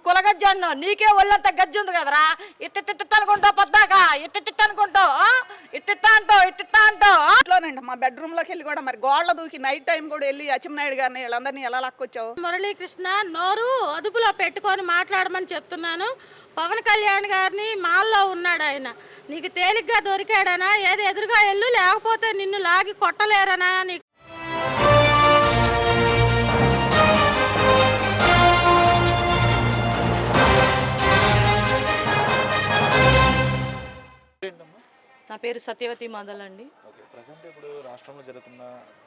కులగజ్జాను నీకే ఒళ్ళంత గజ్జి ఉంది కదరా. ఇట్ట అనుకుంటావు పొద్దాక ఇట్ట అనుకుంటావు ఇట్ట అంటావు ఇంట్లోనండి మా బెడ్రూమ్లోకి వెళ్ళి కూడా మరి గోళ్ళ దూకి నైట్ టైం కూడా వెళ్ళి అచ్చెన్నాయుడు గారిని వీళ్ళందరినీ ఎలా లాక్కొచ్చావు? మురళీకృష్ణ నోరు అదుపులో పెట్టుకొని మాట్లాడమని చెప్తున్నాను. పవన్ కళ్యాణ్ గారిని మాల్లో ఉన్నాడు ఆయన. నీకు తేలిగ్గా దొరికాడనా? ఏది ఎదురుగా వెళ్ళు, లేకపోతే నిన్ను లాగి కొట్టలేరనా? నీకు నా పేరు సత్యవతి మాదల్ అండి. ఓకే, ప్రజెంట్ ఇప్పుడు రాష్ట్రంలో జరుగుతున్న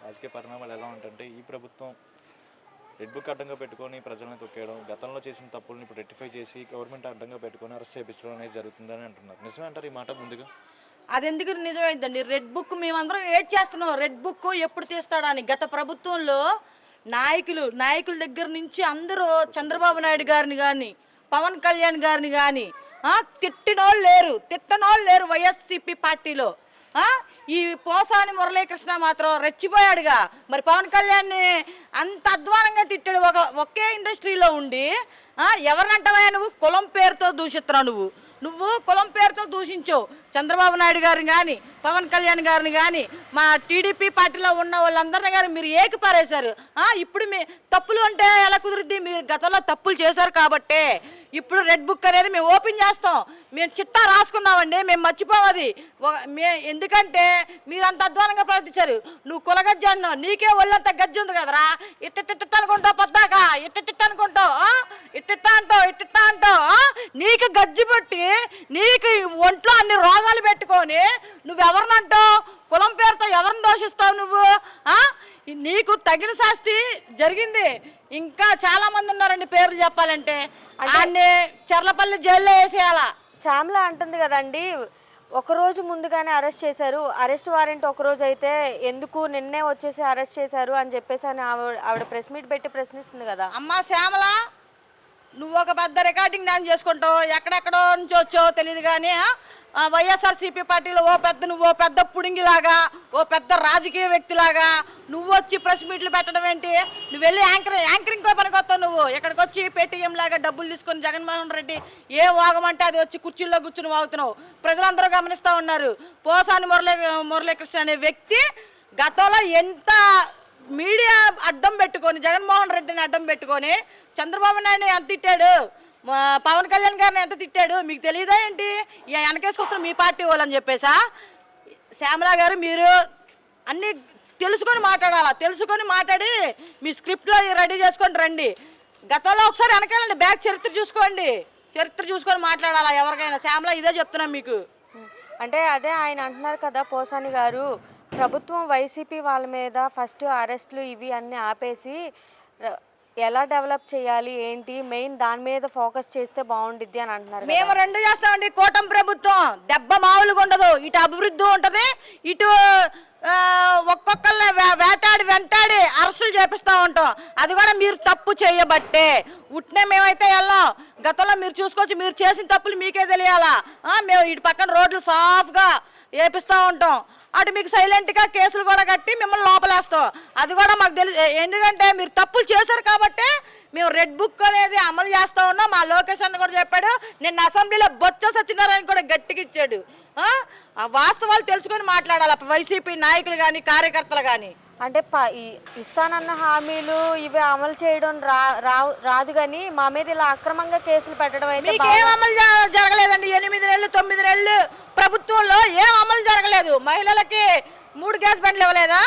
రాజకీయ పరిణామాలు ఎలా ఉంటుంటే ఈ ప్రభుత్వం రెడ్ బుక్ అడ్డంగా పెట్టుకొని ప్రజలను తొక్కేయడం, గతంలో చేసిన తప్పులను ఇప్పుడు రెక్టిఫై చేసి గవర్నమెంట్ అడ్డంగా పెట్టుకొని అరెస్ట్ చేయించడం అనేది జరుగుతుందని అంటున్నారు. నిజమే అంటారు ఈ మాట? ముందుగా అది ఎందుకు నిజమైందండి? రెడ్ బుక్ మేమందరం వెయిట్ చేస్తున్నాం, రెడ్ బుక్ ఎప్పుడు తీస్తాడని. గత ప్రభుత్వంలో నాయకుల దగ్గర నుంచి అందరూ చంద్రబాబు నాయుడు గారిని కానీ పవన్ కళ్యాణ్ గారిని కానీ తిట్టనోళ్ళు లేరు వైఎస్సీపీ పార్టీలో. ఈ పోసాని మురళీకృష్ణ మాత్రం రెచ్చిపోయాడుగా. మరి పవన్ కళ్యాణ్ని అంత అధ్వానంగా తిట్టాడు. ఒకే ఇండస్ట్రీలో ఉండి ఎవరినంటవా నువ్వు? కులం పేరుతో దూషిస్తున్నావు. నువ్వు కులం పేరుతో దూషించావు చంద్రబాబు నాయుడు గారిని కానీ పవన్ కళ్యాణ్ గారిని కానీ మా టీడీపీ పార్టీలో ఉన్న వాళ్ళందరినీ కానీ మీరు ఏకిపారేశారు. ఇప్పుడు మీ తప్పులు అంటే ఎలా కుదురుద్ది? మీరు గతంలో తప్పులు చేశారు కాబట్టే ఇప్పుడు రెడ్ బుక్ అనేది మేము ఓపెన్ చేస్తాం. మేము చిట్టా రాసుకున్నామండి, మేము మర్చిపోవది. ఎందుకంటే మీరు అంత అధ్వానంగా ప్రవర్తించారు. నువ్వు కులగజ్జాను నీకే ఒళ్ళంత గజ్జి ఉంది కదరా. ఇట్ట అనుకుంటావు పొద్దాక ఇట్ట అంటావు నీకు గజ్జి పెట్టి నీకు ఒంట్లో అన్ని రోగాలు పెట్టుకొని నువ్వెవరినంటావు? కులం పేరుతో ఎవరిని దోషిస్తావు నువ్వు? నీకు తగిన శాస్తి జరిగింది. ఇంకా చాలా మంది ఉన్నారండి పేర్లు చెప్పాలంటే. అన్ని చర్లపల్లి జైల్లో వేసేయాల. శ్యామల అంటుంది కదండి, ఒకరోజు ముందుగానే అరెస్ట్ చేశారు, అరెస్ట్ వారెంట్ ఒకరోజు అయితే ఎందుకు నిన్నే వచ్చేసి అరెస్ట్ చేశారు అని చెప్పేసి అని ఆవిడ ప్రెస్ మీట్ పెట్టి ప్రశ్నిస్తుంది కదా. అమ్మా శ్యామల, నువ్వు ఒక పెద్ద రికార్డింగ్ డాన్స్ చేసుకుంటావు, ఎక్కడెక్కడో నుంచి వచ్చావు తెలియదు కానీ వైఎస్ఆర్సీపీ పార్టీలో నువ్వు పెద్ద పుడింగిలాగా, ఓ పెద్ద రాజకీయ వ్యక్తిలాగా నువ్వు వచ్చి ప్రెస్ మీట్లు పెట్టడం ఏంటి? నువ్వు వెళ్ళి యాంకరింగ్ పనికొస్తావు. నువ్వు ఇక్కడికి వచ్చి పేటీఎం లాగా డబ్బులు తీసుకొని జగన్మోహన్ రెడ్డి ఏం వాగమంటే అది వచ్చి కుర్చీల్లో కూర్చుని వాగుతున్నావు. ప్రజలందరూ గమనిస్తూ ఉన్నారు. పోసాని మురళీకృష్ణ అనే వ్యక్తి గతంలో ఎంత మీడియా అడ్డం పెట్టుకొని జగన్మోహన్ రెడ్డిని అడ్డం పెట్టుకొని చంద్రబాబు నాయుడు ఎంత తిట్టాడు, పవన్ కళ్యాణ్ గారిని ఎంత తిట్టాడు మీకు తెలియదా ఏంటి? వెనకేసుకొస్తున్న మీ పార్టీ వాళ్ళని చెప్పేసా? శ్యామల గారు, మీరు అన్నీ తెలుసుకొని మాట్లాడాలా. తెలుసుకొని మాట్లాడి మీ స్క్రిప్ట్లో రెడీ చేసుకొని రండి. గతంలో ఒకసారి వెనకాలండి, బ్యాక్ చరిత్ర చూసుకొని మాట్లాడాలా ఎవరికైనా. శ్యామల ఇదే చెప్తున్నాం మీకు. అంటే అదే ఆయన అంటున్నారు కదా పోసాని గారు, ప్రభుత్వం వైసీపీ వాళ్ళ మీద ఫస్ట్ అరెస్టులు ఇవి అన్నీ ఆపేసి ఎలా డెవలప్ చేయాలి ఏంటి మెయిన్ దాని మీద ఫోకస్ చేస్తే బాగుండిద్ది అని అంటున్నారు. మేము రెండు చేస్తామండి. కూటమి ప్రభుత్వం దెబ్బ మామూలుగా ఉండదు. ఇటు అభివృద్ధి ఉంటుంది, ఇటు ఒక్కొక్కళ్ళని వెంటాడి అరెస్టులు చేపిస్తూ ఉంటాం. అది కూడా మీరు తప్పు చేయబట్టే. ఉట్నే మేమైతే వెళ్ళాం. గతంలో మీరు చూసుకోవచ్చు, మీరు చేసిన తప్పులు మీకే తెలియాలా. మేము ఇటు పక్కన రోడ్లు సాఫ్గా వేపిస్తూ ఉంటాం, అటు మీకు సైలెంట్గా కేసులు కూడా కట్టి మిమ్మల్ని లోపలేస్తాం. అది కూడా మాకు తెలుసు. ఎందుకంటే మీరు తప్పులు చేశారు కాబట్టి మేము రెడ్ బుక్ అనేది అమలు చేస్తూ ఉన్నాం. మా లోకేష్ అన్న కూడా చెప్పాడు, నిన్న అసెంబ్లీలో బొత్స సత్యనారాయణ కూడా గట్టిగా ఇచ్చాడు. ఆ వాస్తవాలు తెలుసుకొని మాట్లాడాలి వైసీపీ నాయకులు కానీ కార్యకర్తలు కానీ. అంటే ఇస్తానన్న హామీలు ఇవి అమలు చేయడం రాదు కానీ మా మీద ఇలా అక్రమంగా కేసులు పెట్టడం అయితే ఏం అమలు జరగలేదండి. 8 నెలలు 9 నెలలు ప్రభుత్వంలో ఏం అమలు జరగలేదు. మహిళలకి 3 గ్యాస్ బండ్లు ఇవ్వలేదా?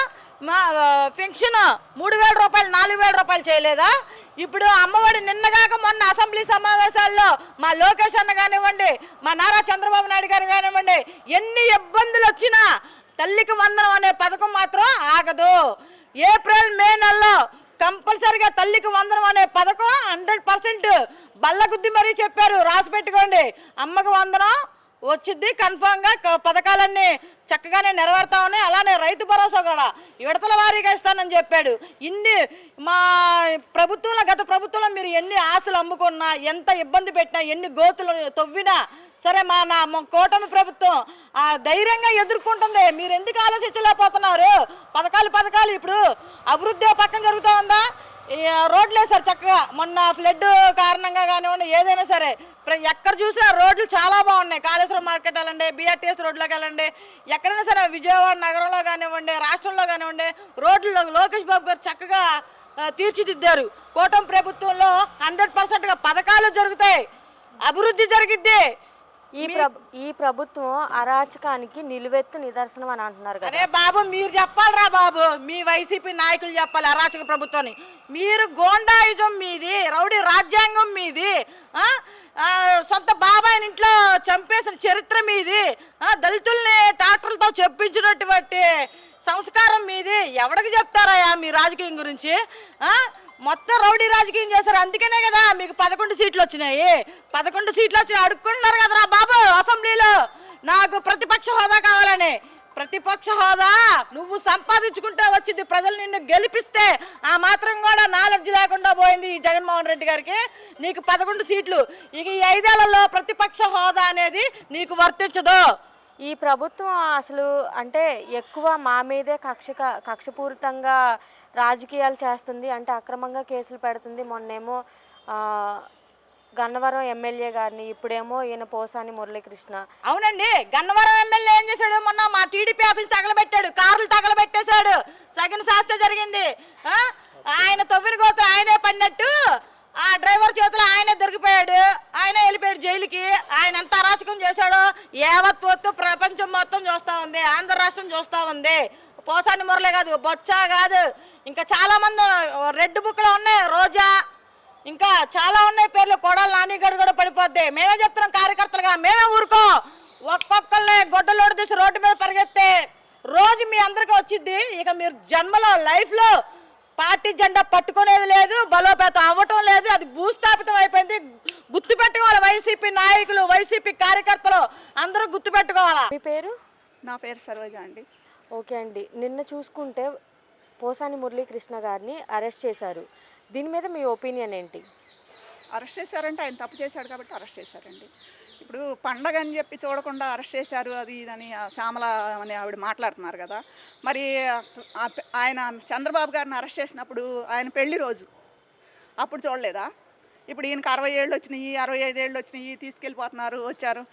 పెన్షన్ 3,000 రూపాయలు 4,000 రూపాయలు చేయలేదా? ఇప్పుడు అమ్మఒడి నిన్నగాక మొన్న అసెంబ్లీ సమావేశాల్లో మా లోకేష్ అన్న కానివ్వండి, మా నారా చంద్రబాబు నాయుడు గారు కానివ్వండి, ఎన్ని ఇబ్బందులు వచ్చినా తల్లికి వందనం అనే పథకం మాత్రం ఆగదు. ఏప్రిల్ మే నెలలో కంపల్సరిగా తల్లికి వందనం అనే పథకం 100% బల్లగుద్ది మరీ చెప్పారు. రాసి పెట్టుకోండి. అమ్మకు వందనం వచ్చింది కన్ఫామ్గా. పథకాలన్నీ చక్కగానే నెరవేరుతా ఉన్నాయి. అలానే రైతు భరోసా కూడా విడతల వారీగా ఇస్తానని చెప్పాడు. ఇన్ని మా ప్రభుత్వంలో గత ప్రభుత్వంలో మీరు ఎన్ని ఆశలు అమ్ముకున్నా, ఎంత ఇబ్బంది పెట్టినా, ఎన్ని గోతులు తవ్వినా సరే మా కూటమి ప్రభుత్వం ధైర్యంగా ఎదుర్కొంటుంది. మీరు ఎందుకు ఆలోచించలేకపోతున్నారు? పథకాలు ఇప్పుడు అభివృద్ధి పక్కన జరుగుతూ ఉందా? ఈ రోడ్లు వేసారు చక్కగా. మొన్న ఫ్లడ్ కారణంగా కానివ్వండి, ఏదైనా సరే ఎక్కడ చూసినా రోడ్లు చాలా బాగున్నాయి. కాళేశ్వరం మార్కెట్ వెళ్ళండి, బిఆర్టీఎస్ రోడ్లోకి వెళ్ళండి, ఎక్కడైనా సరే విజయవాడ నగరంలో కానివ్వండి, రాష్ట్రంలో కానివ్వండి, రోడ్లు లోకేష్ బాబు గారు చక్కగా తీర్చిదిద్దారు. కూటమి ప్రభుత్వంలో 100%గా పథకాలు జరుగుతాయి, అభివృద్ధి జరిగిద్ది. ఈ ప్రభుత్వం అరాచకానికి నిలువెత్తు నిదర్శనం అని అంటున్నారు కదా. అరే బాబు, మీరు చెప్పాలరా బాబు, మీ వైసీపీ నాయకులు చెప్పాలి అరాచక ప్రభుత్వాన్ని. మీరు గోండాయిజం మీది, రౌడీ రాజ్యాంగం మీది, సొంత బాబాయిని ఇంట్లో చంపేసిన చరిత్ర మీది, దళితుల్ని ట్రాక్టర్లతో చెప్పించినటువంటి సంస్కారం మీది. ఎవడికి చెప్తారయ్యా మీ రాజకీయం గురించి? మొత్తం రౌడీ రాజకీయం చేశారు, అందుకనే కదా మీకు 11 సీట్లు వచ్చినాయి. 11 సీట్లు వచ్చినాయి అడుక్కుంటున్నారు కదరా బాబు అసెంబ్లీలో, నాకు ప్రతిపక్ష హోదా కావాలని. ప్రతిపక్ష హోదా నువ్వు సంపాదించుకుంటే వచ్చింది, ప్రజలు నిన్ను గెలిపిస్తే. ఆ మాత్రం కూడా నాలెడ్జ్ లేకుండా పోయింది ఈ జగన్మోహన్ రెడ్డి గారికి. నీకు 11 సీట్లు, ఇక ఈ 5 ఏళ్లలో ప్రతిపక్ష హోదా అనేది నీకు వర్తించదు. ఈ ప్రభుత్వం అసలు అంటే ఎక్కువ మా మీదే కక్షపూరితంగా రాజకీయాలు చేస్తుంది, అంటే అక్రమంగా కేసులు పెడుతుంది. మొన్నేమో గన్నవరం ఎమ్మెల్యే గారిని, ఇప్పుడేమో ఈయన పోసాని మురళీకృష్ణ. అవునండి, గన్నవరం ఎమ్మెల్యే ఏం చేశాడు? మొన్న మా టీడీపీ ఆఫీస్ తగలబెట్టాడు, కార్లు తగలబెట్టేశాడు, సగన్ శాస్త్ర జరిగింది. ఆయన తొవ్విన గోత ఆయనే పడినట్టు ఆ డ్రైవర్ చేతిలో ఆయనే దొరికిపోయాడు, ఆయన వెళ్ళిపోయాడు జైలుకి. ఆయన ఎంత అరాచకం చేశాడో యావత్ ప్రపంచం మొత్తం చూస్తూ ఉంది, ఆంధ్ర రాష్ట్రం చూస్తూ ఉంది. పోసాని మురళి కాదు, బొచ్చా కాదు, ఇంకా చాలా మంది రెడ్ బుక్లో ఉన్నాయి, రోజా, ఇంకా చాలా ఉన్నాయి పేర్లు. కొడాలి నాని గారు కూడా పడిపోద్ది. మేమే చెప్తున్నాం కార్యకర్తలుగా, మేమే ఊరుకో. ఒక్కొక్కళ్ళే గొడ్డలోడు తీసి రోడ్డు మీద పరిగెత్తే రోజు మీ అందరికీ వచ్చింది. ఇక మీరు జన్మలో లైఫ్లో పార్టీ జెండా పట్టుకునేది లేదు, బలోపేతం అవ్వటం లేదు, అది భూస్థాపితం అయిపోయింది. గుర్తుపెట్టుకోవాలి వైసీపీ నాయకులు, వైసీపీ కార్యకర్తలు అందరూ గుర్తుపెట్టుకోవాలా. మీ పేరు? నా పేరు సరోజ అండి. ఓకే అండి, నిన్న చూసుకుంటే పోసాని మురళీకృష్ణ గారిని అరెస్ట్ చేశారు. దీని మీద మీ ఒపీనియన్ ఏంటి? అరెస్ట్ చేశారంటే ఆయన తప్పు చేశాడు కాబట్టి అరెస్ట్ చేశారండి. ఇప్పుడు పండగ అని చెప్పి చూడకుండా అరెస్ట్ చేశారు అది ఇదని శ్యామల అని ఆవిడ మాట్లాడుతున్నారు కదా. మరి ఆయన చంద్రబాబు గారిని అరెస్ట్ చేసినప్పుడు ఆయన పెళ్లి రోజు అప్పుడు చూడలేదా? ఇప్పుడు ఈయనకి 60 ఏళ్ళు వచ్చినాయి, 65 ఏళ్ళు వచ్చినాయి, తీసుకెళ్ళిపోతున్నారు, వచ్చారు,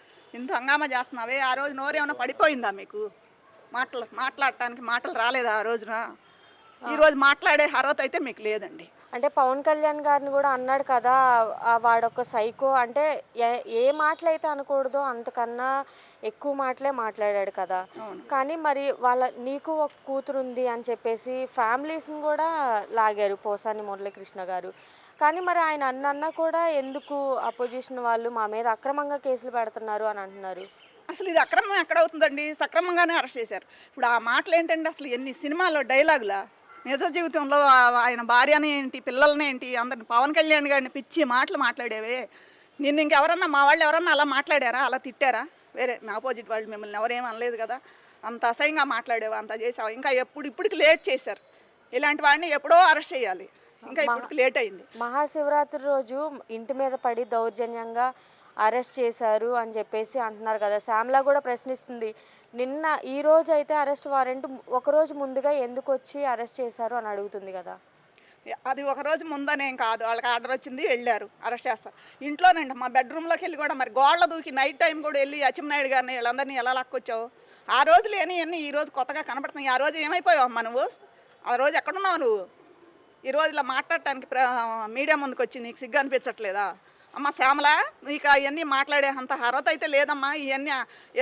ఇంత హంగామా చేస్తున్నావే. ఆ రోజు నోరేమన్నా పడిపోయిందా మీకు? మాట్లాడటానికి మాటలు రాలేదా ఆ రోజున? ఈరోజు మాట్లాడే అర్హత అయితే మీకు లేదండి. అంటే పవన్ కళ్యాణ్ గారిని కూడా అన్నాడు కదా, వాడొక సైకో, అంటే ఏ మాటలు అయితే అనకూడదో అంతకన్నా ఎక్కువ మాటలే మాట్లాడాడు కదా. కానీ మరి నీకు ఒక కూతురు ఉంది అని చెప్పేసి ఫ్యామిలీస్ని కూడా లాగారు పోసాని మురళీకృష్ణ గారు. కానీ మరి ఆయన అన్నా కూడా ఎందుకు అపోజిషన్ వాళ్ళు మా మీద అక్రమంగా కేసులు పెడుతున్నారు అని అంటున్నారు? అసలు ఇది అక్రమం ఎక్కడవుతుందండి? సక్రమంగానే అరెస్ట్ చేశారు. ఇప్పుడు ఆ మాటలు ఏంటంటే అసలు ఎన్ని సినిమాల్లో డైలాగులా, నిజ జీవితంలో ఆయన భార్యని ఏంటి, పిల్లల్ని ఏంటి, అందరిని పవన్ కళ్యాణ్ గారిని పిచ్చి మాటలు మాట్లాడేవే. నిన్ను ఇంకెవరన్నా మా వాళ్ళు ఎవరన్నా అలా మాట్లాడారా, అలా తిట్టారా? వేరే మీ ఆపోజిట్ వాళ్ళు మిమ్మల్ని ఎవరేమీ అనలేదు కదా. అంత అసహ్యంగా మాట్లాడేవా, అంత చేసావు. ఇంకా ఇప్పటికి లేట్ చేశారు. ఇలాంటి వాడిని ఎప్పుడో అరెస్ట్ చేయాలి, ఇంకా ఇప్పటికి లేట్ అయింది. మహాశివరాత్రి రోజు ఇంటి మీద పడి దౌర్జన్యంగా అరెస్ట్ చేశారు అని చెప్పేసి అంటున్నారు కదా. శ్యామల కూడా ప్రశ్నిస్తుంది, ఈ రోజు అయితే అరెస్ట్ వారెంట్ ఒకరోజు ముందుగా ఎందుకు వచ్చి అరెస్ట్ చేశారు అని అడుగుతుంది కదా. అది ఒకరోజు ముందనేం కాదు, వాళ్ళకి ఆర్డర్ వచ్చింది, వెళ్ళారు, అరెస్ట్ చేస్తారు. ఇంట్లోనండి మా బెడ్రూమ్లోకి వెళ్ళి కూడా మరి గోళ్ళ దూకి నైట్ టైం కూడా వెళ్ళి అచ్చెన్నాయుడు గారిని వీళ్ళందరినీ ఎలా లాక్కొచ్చావు? ఆ రోజు లేనివన్నీ ఈ రోజు కొత్తగా కనపడుతున్నాయి. ఆ రోజు ఏమైపోయావు అమ్మా నువ్వు? ఆ రోజు ఎక్కడున్నావు నువ్వు? ఈ రోజు ఇలా మాట్లాడటానికి మీడియా ముందుకు వచ్చి నీకు సిగ్గు అనిపించట్లేదా? అమ్మ శ్యామల, నీకు అవన్నీ మాట్లాడే అంత అర్హత అయితే లేదమ్మా. ఇవన్నీ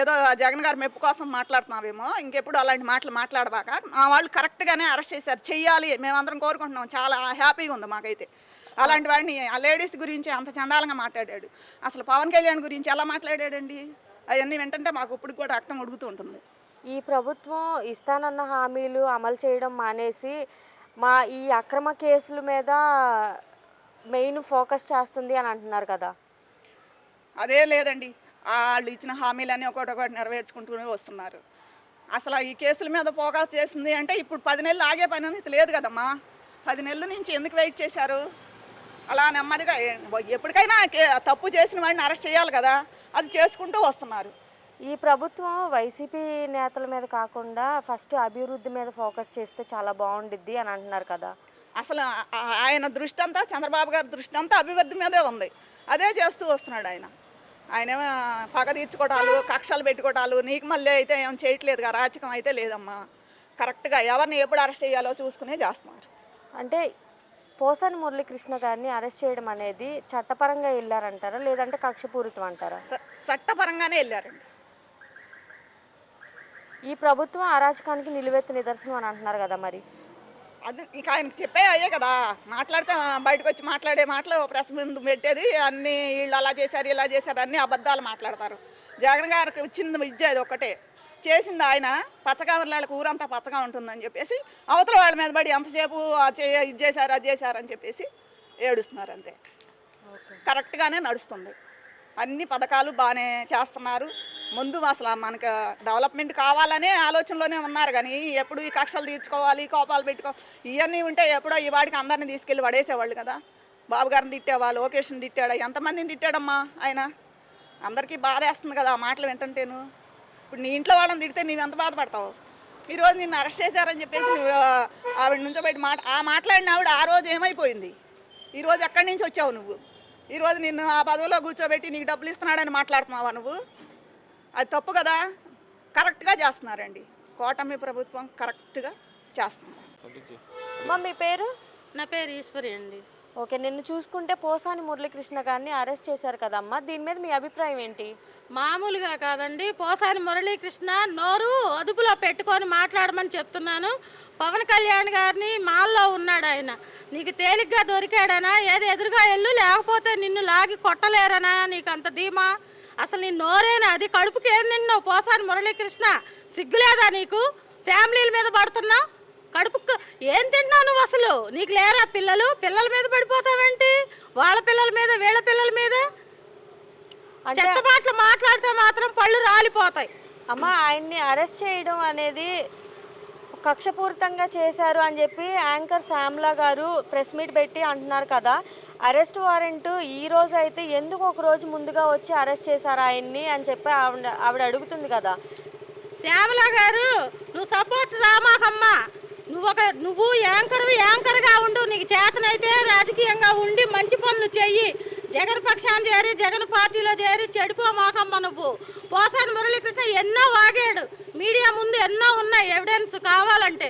ఏదో జగన్ గారి మెప్పు కోసం మాట్లాడుతున్నావేమో, ఇంకెప్పుడు అలాంటి మాటలు మాట్లాడబాక. మా వాళ్ళు కరెక్ట్గానే అరెస్ట్ చేశారు, చెయ్యాలి, మేమందరం కోరుకుంటున్నాం. చాలా హ్యాపీగా ఉంది మాకైతే. అలాంటి వాడిని ఆ లేడీస్ గురించి అంత చండాలంగా మాట్లాడాడు. అసలు పవన్ కళ్యాణ్ గురించి ఎలా మాట్లాడాడండి? అవన్నీ వింటుంటే మాకు ఇప్పుడు కూడా రక్తం ఉడుకుతూ ఉంటుంది. ఈ ప్రభుత్వం ఇస్తానన్న హామీలు అమలు చేయడం మానేసి ఈ అక్రమ కేసుల మీద మెయిన్ ఫోకస్ చేస్తుంది అని అంటున్నారు కదా. అదే లేదండి, వాళ్ళు ఇచ్చిన హామీలన్నీ ఒకటి నెరవేర్చుకుంటూనే వస్తున్నారు. అసలు ఈ కేసుల మీద ఫోకస్ చేసింది అంటే ఇప్పుడు 10 నెలలు ఆగే పని అనేది లేదు కదమ్మా. 10 నెలల నుంచి ఎందుకు వెయిట్ చేశారు? అలా నెమ్మదిగా ఎప్పటికైనా తప్పు చేసిన వాడిని అరెస్ట్ చేయాలి కదా, అది చేసుకుంటూ వస్తున్నారు. ఈ ప్రభుత్వం వైసీపీ నేతల మీద కాకుండా ఫస్ట్ అభివృద్ధి మీద ఫోకస్ చేస్తే చాలా బాగుండిద్ది అని అంటున్నారు కదా. అసలు ఆయన దృష్టి అంతా చంద్రబాబు గారి దృష్టి అంతా అభివృద్ధి మీదే ఉంది. అదే చేస్తూ వస్తున్నాడు ఆయన. ఆయన పగ తీర్చుకోవటాలు, కక్షలు పెట్టుకోవటాలు, నీకు మళ్ళీ అయితే ఏం చేయట్లేదుగా, అరాచకం అయితే లేదమ్మా. కరెక్ట్గా ఎవరిని ఎప్పుడు అరెస్ట్ చేయాలో చూసుకునే చేస్తున్నారు. అంటే పోసాని మురళీకృష్ణ గారిని అరెస్ట్ చేయడం అనేది చట్టపరంగా వెళ్ళారంటారా లేదంటే కక్షపూరితం అంటారా? చట్టపరంగానే వెళ్ళారండి. ఈ ప్రభుత్వం అరాచకానికి నిలువెత్తు నిదర్శనం అని అంటున్నారు కదా, మరి అది ఇక ఆయనకి చెప్పే అయ్యే కదా. మాట్లాడితే బయటకు వచ్చి మాట్లాడే మాటలు ప్రెస్ ముందు పెట్టేది అన్నీ వీళ్ళు అలా చేశారు ఇలా చేశారు అన్నీ అబద్ధాలు మాట్లాడతారు. జగన్ గారికి వచ్చింది విద్య అది ఒక్కటే చేసింది. ఆయన పచ్చగా వాళ్ళకి ఊరంతా పచ్చగా ఉంటుందని చెప్పేసి అవతల వాళ్ళ మీద పడి ఎంతసేపు ఇది చేశారు అది చేశారు అని చెప్పేసి ఏడుస్తున్నారు. అంతే, కరెక్ట్గానే నడుస్తుంది. అన్ని పథకాలు బాగానే చేస్తున్నారు. ముందు అసలు మనకు డెవలప్మెంట్ కావాలనే ఆలోచనలోనే ఉన్నారు. కానీ ఎప్పుడు ఈ కక్షలు తీర్చుకోవాలి, కోపాలు పెట్టుకోవాలి ఇవన్నీ ఉంటే ఎప్పుడో ఈ వాడికి అందరినీ తీసుకెళ్ళి పడేసేవాళ్ళు కదా. బాబు గారిని తిట్టావా, లోకేష్ని తిట్టాడా, ఎంతమందిని తిట్టాడమ్మా ఆయన. అందరికీ బాధ వేస్తుంది కదా ఆ మాటలు వింటుంటేను. ఇప్పుడు నీ ఇంట్లో వాళ్ళని తిడితే నువ్వు ఎంత బాధపడతావు? ఈరోజు నిన్ను అరెస్ట్ చేశారని చెప్పేసి నువ్వు ఆవిడ నుంచో బయట మాట్లాడిన ఆవిడ ఆ రోజు ఏమైపోయింది? ఈరోజు ఎక్కడి నుంచి వచ్చావు నువ్వు? ఈరోజు నిన్ను ఆ పదవిలో కూర్చోబెట్టి నీకు డబ్బులు ఇస్తున్నాడని మాట్లాడుతున్నావా నువ్వు? అది తప్పు కదా. కరెక్ట్గా చేస్తున్నారండి. కూటమి ప్రభుత్వం కరెక్ట్గా చేస్తున్నారు. అమ్మా మీ పేరు? నా పేరు ఈశ్వరి అండి. ఓకే, నిన్ను చూసుకుంటే పోసాని మురళీకృష్ణ గారిని అరెస్ట్ చేశారు కదమ్మా, దీని మీద మీ అభిప్రాయం ఏంటి? మామూలుగా కాదండి, పోసాని మురళీకృష్ణ నోరు అదుపులో పెట్టుకొని మాట్లాడమని చెప్తున్నాను. పవన్ కళ్యాణ్ గారిని మాల్లో ఉన్నాడు ఆయన. నీకు తేలిగ్గా దొరికాడనా? ఏది ఎదురుగా వెళ్ళు, లేకపోతే నిన్ను లాగి కొట్టలేరనా? నీకు అంత ధీమా? అసలు నీ నోరేనా అది? కడుపుకి ఏం తిన్నావు పోసాని మురళీకృష్ణ? సిగ్గులేదా నీకు? ఫ్యామిలీల మీద పడుతున్నావు, కడుపుకు ఏం తింటున్నావు నువ్వు? అసలు నీకు లేరా పిల్లలు? పిల్లల మీద పడిపోతావేంటి? వాళ్ళ పిల్లల మీద వీళ్ళ పిల్లల మీద చెత్త మాటలు మాట్లాడితే మాత్రం పళ్ళు రాలిపోతాయి. అమ్మ, ఆయన్ని అరెస్ట్ చేయడం అనేది కక్షపూరితంగా చేశారు అని చెప్పి యాంకర్ శ్యామ్లా గారు ప్రెస్ మీట్ పెట్టి అంటున్నారు కదా. అరెస్ట్ వారెంట్ ఈ రోజు అయితే ఎందుకు ఒక రోజు ముందుగా వచ్చి అరెస్ట్ చేశారు ఆయన్ని అని చెప్పి ఆవిడ అడుగుతుంది కదా. శ్యామలా గారు, నువ్వు సపోర్ట్ రామాకమ్మా. నువ్వు యాంకర్గా ఉండు. నీకు చేతనైతే రాజకీయంగా ఉండి మంచి పనులు చెయ్యి. జగన్ పక్షాన్ని చేరి జగన్ పార్టీలో చేరి చెడిపోమాకమ్మ. నువ్వు పోసాని మురళీకృష్ణ ఎన్నో వాగాడు, మీడియా ముందు ఎన్నో ఉన్నాయి ఎవిడెన్స్. కావాలంటే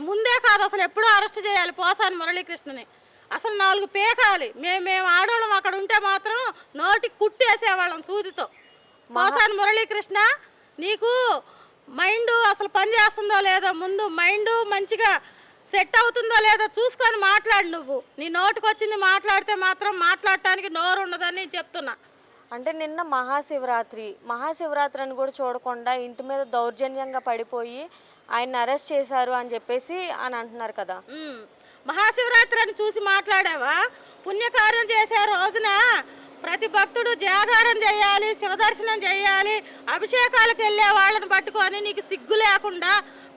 ముందే కాదు అసలు ఎప్పుడో అరెస్ట్ చేయాలి పోసాని మురళీకృష్ణని. అసలు 4 పీకాలి. మేము ఆడవాళ్ళం అక్కడ ఉంటే మాత్రం నోటికి కుట్టేసేవాళ్ళం సూదితో. పోసాని మురళీకృష్ణ, నీకు మైండ్ అసలు పని చేస్తుందో లేదో, ముందు మైండ్ మంచిగా సెట్ అవుతుందో లేదో చూసుకొని మాట్లాడు. నువ్వు నీ నోటికి వచ్చింది మాట్లాడితే మాత్రం మాట్లాడటానికి నోరు ఉండదని చెప్తున్నా. అంటే నిన్న మహాశివరాత్రి అని కూడా చూడకుండా ఇంటి మీద దౌర్జన్యంగా పడిపోయి ఆయన అరెస్ట్ చేశారు అని చెప్పేసి అని అంటున్నారు కదా. మహాశివరాత్రి అని చూసి మాట్లాడావా? పుణ్యకార్యం చేసే రోజున ప్రతి భక్తుడు జాగారం చేయాలి, శివదర్శనం చేయాలి, అభిషేకాలకు వెళ్ళే వాళ్ళని పట్టుకొని నీకు సిగ్గు లేకుండా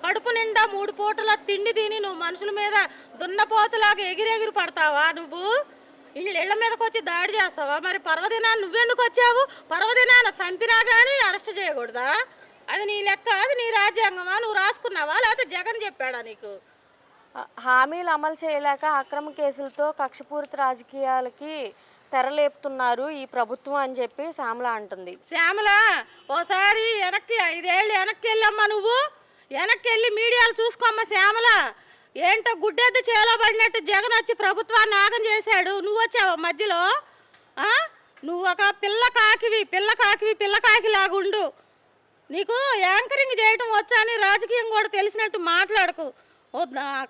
కడుపు నిండా 3 పూటల తిండి తిని నువ్వు మనుషుల మీద దున్నపోతులాగా ఎగిరెగిరి పడతావా? నువ్వు ఇళ్ళ మీదకి వచ్చి దాడి చేస్తావా? మరి పర్వదినాన్ని నువ్వెందుకు వచ్చావు? పర్వదినాన్ని చంపినా కానీ అరెస్ట్ చేయకూడదా? అది నీ లెక్క, అది నీ రాజ్యాంగమా? నువ్వు రాసుకున్నావా లేకపోతే జగన్ చెప్పాడా నీకు? హామీలు అమలు చేయలేక అక్రమ కేసులతో కక్షపూరిత రాజకీయాలకి తెరలేపుతున్నారు ఈ ప్రభుత్వం అని చెప్పి శ్యామల అంటుంది. శ్యామల, ఓసారి వెనక్కి 5 ఏళ్ళు వెనక్కి వెళ్ళమ్మా. నువ్వు వెనక్కి వెళ్ళి మీడియాలు చూసుకోమ్మ. శ్యామల, ఏంటో గుడ్డెద్దు చేలో పడినట్టు జగన్ వచ్చి ప్రభుత్వాన్ని ఆగం చేశాడు. నువ్వు వచ్చావు మధ్యలో. నువ్వు ఒక పిల్ల కాకిలాగా ఉండు. నీకు యాంకరింగ్ చేయటం వచ్చా అని రాజకీయం కూడా తెలిసినట్టు మాట్లాడకు.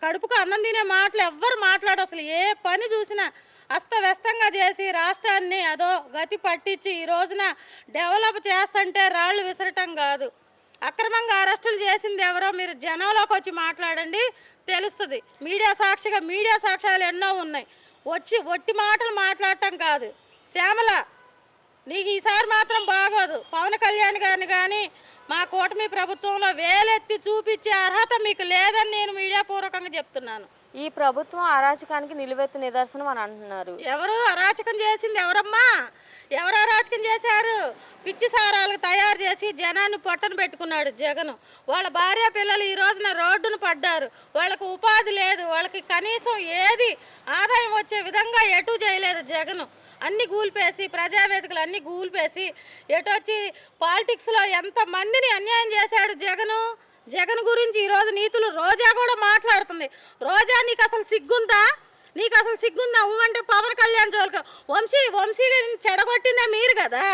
కడుపుకు అన్నం తినే మాటలు ఎవ్వరు మాట్లాడు. అసలు ఏ పని చూసినా అస్తవ్యస్తంగా చేసి రాష్ట్రాన్ని అదో గతి పట్టించి ఈ రోజున డెవలప్ చేస్తుంటే రాళ్ళు విసరటం కాదు. అక్రమంగా అరెస్టులు చేసింది ఎవరో మీరు జనంలోకి వచ్చి మాట్లాడండి, తెలుస్తుంది. మీడియా సాక్ష్యాలు ఎన్నో ఉన్నాయి. ఒట్టి మాటలు మాట్లాడటం కాదు. శ్యామల, నీకు ఈసారి మాత్రం బాగోదు. పవన్ కళ్యాణ్ గారిని కానీ మా కూటమి ప్రభుత్వంలో వేలెత్తి చూపించే అర్హత మీకు లేదని నేను మీడియా పూర్వకంగా చెప్తున్నాను. ఈ ప్రభుత్వం అరాచకానికి నిలువెత్తు నిదర్శనం అని అంటున్నారు. ఎవరు అరాచకం చేసింది? ఎవరమ్మా? ఎవరు అరాచకం నిర్వాహకం చేశారు. పిచ్చి సారాలకు తయారు చేసి జనాన్ని పొట్టను పెట్టుకున్నాడు జగన్. వాళ్ళ భార్య పిల్లలు ఈ రోజున రోడ్డును పడ్డారు. వాళ్ళకు ఉపాధి లేదు, వాళ్ళకి కనీసం ఏది ఆదాయం వచ్చే విధంగా ఎటు చేయలేదు జగన్. అన్ని గూల్పేసి ప్రజావేదికలు అన్ని గూల్పేసి ఎటొచ్చి పాలిటిక్స్లో ఎంతమందిని అన్యాయం చేశాడు జగను. జగన్ గురించి ఈరోజు నీతులు రోజా కూడా మాట్లాడుతుంది. రోజా నీకు అసలు సిగ్గుందా? నీకు అసలు సిగ్గుందా? అంటే పవన్ కళ్యాణ్ జోలికి వంశీని చెడగొట్టిందా మీరు కదా?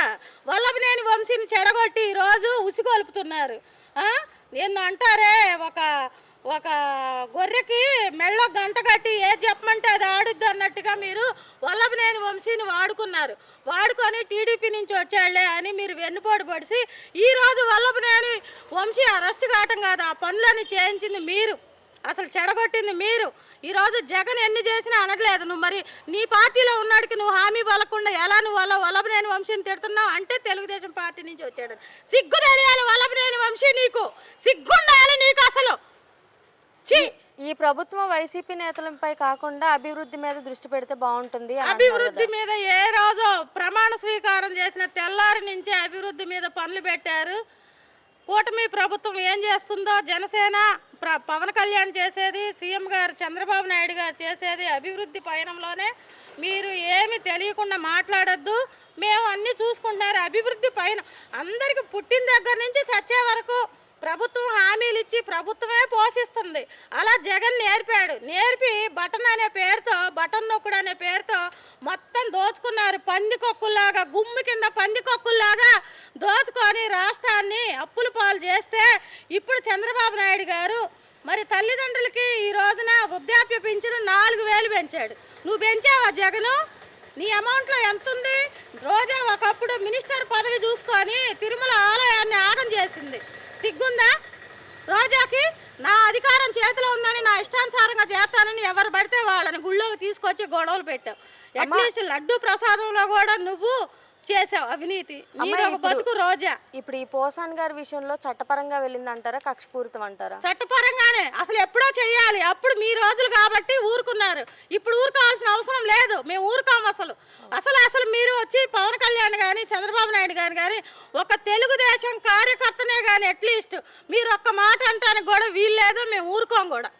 వల్లభనేని వంశీని చెడగొట్టి ఈరోజు ఉసిగొలుపుతున్నారు. ఏందో అంటారే, ఒక గొర్రెకి మెళ్ళ గంట కట్టి ఏది చెప్పమంటే అది ఆడుద్ది అన్నట్టుగా మీరు వల్లభనేని వంశీని వాడుకొని టీడీపీ నుంచి వచ్చాళ్లే అని మీరు వెన్నుపోటు పడిసి ఈరోజు వల్లభనేని వంశీ అరెస్ట్ కావటం కాదు, ఆ పనులని చేయించింది మీరు, అసలు చెడగొట్టింది మీరు. ఈరోజు జగన్ ఎన్ని చేసినా అనట్లేదు. నువ్వు మరి నీ పార్టీలో ఉన్నాడికి నువ్వు హామీ పలకుండా ఎలా నువ్వు వల్లభనేని వంశీని తిడుతున్నావు అంటే తెలుగుదేశం పార్టీ నుంచి వచ్చాడు. సిగ్గు తెలియాలి వల్లభనేని వంశీ, నీకు సిగ్గుండాలి నీకు అసలు. ఈ ప్రభుత్వం వైసీపీ నేతలపై కాకుండా అభివృద్ధి మీద దృష్టి పెడితే బాగుంటుంది. అభివృద్ధి మీద ఏ రోజు ప్రమాణ స్వీకారం చేసిన తెల్లారి నుంచి అభివృద్ధి మీద పనులు పెట్టారు. కూటమి ప్రభుత్వం ఏం చేస్తుందో జనసేన పవన్ కళ్యాణ్ చేసేది, సీఎం గారు చంద్రబాబు నాయుడు గారు చేసేది అభివృద్ధి పయనంలోనే. మీరు ఏమి తెలియకుండా మాట్లాడొద్దు, మేము అన్నీ చూసుకుంటున్నారు. అభివృద్ధి పైన అందరికి పుట్టిన దగ్గర నుంచి చచ్చే వరకు ప్రభుత్వం హామీలు ఇచ్చి ప్రభుత్వమే పోషిస్తుంది. అలా జగన్ నేర్పి బటన్ నొక్కుడు అనే పేరుతో మొత్తం దోచుకున్నారు. పందికొక్కుల్లాగా గుమ్మి కింద పందికొక్కుల్లాగా దోచుకొని రాష్ట్రాన్ని అప్పుల పాలు చేస్తే ఇప్పుడు చంద్రబాబు నాయుడు గారు మరి తల్లిదండ్రులకి ఈ రోజున వృద్ధాప్య పింఛను 4,000 పెంచాడు. నువ్వు పెంచావా జగను? నీ అమౌంట్లో ఎంత ఉంది? రోజా ఒకప్పుడు మినిస్టర్ పదవి చూసుకొని తిరుమల ఆలయాన్ని ఆగం చేసింది. సిగ్గుందా రోజాకి? నా అధికారం చేతిలో ఉందని నా ఇష్టానుసారంగా చేస్తానని ఎవరు పడితే వాళ్ళని గుళ్ళోకి తీసుకొచ్చి గొడవలు పెట్టావు. అట్లీస్ట్ లడ్డు ప్రసాదంలో కూడా నువ్వు చేసావు అవినీతి. నీది ఒక బతుకు రోజా. ఇప్పుడు ఈ పోసాన్ గారి విషయంలో చట్టపరంగా వెళ్ళిందంటారా, కక్షపూరితం అంటారా? చట్టపరంగానే అసలు ఎప్పుడో చెయ్యాలి. అప్పుడు మీ రోజులు కాబట్టి ఊరుకున్నారు. ఇప్పుడు ఊరుకోవాల్సిన అవసరం లేదు. మేము ఊరుకోము అసలు మీరు వచ్చి పవన్ కళ్యాణ్ కానీ చంద్రబాబు నాయుడు కానీ ఒక తెలుగుదేశం కార్యకర్తనే కానీ అట్లీస్ట్ మీరు ఒక్క మాట అంటానికి కూడా వీల్లేదు. మేము ఊరుకోం కూడా.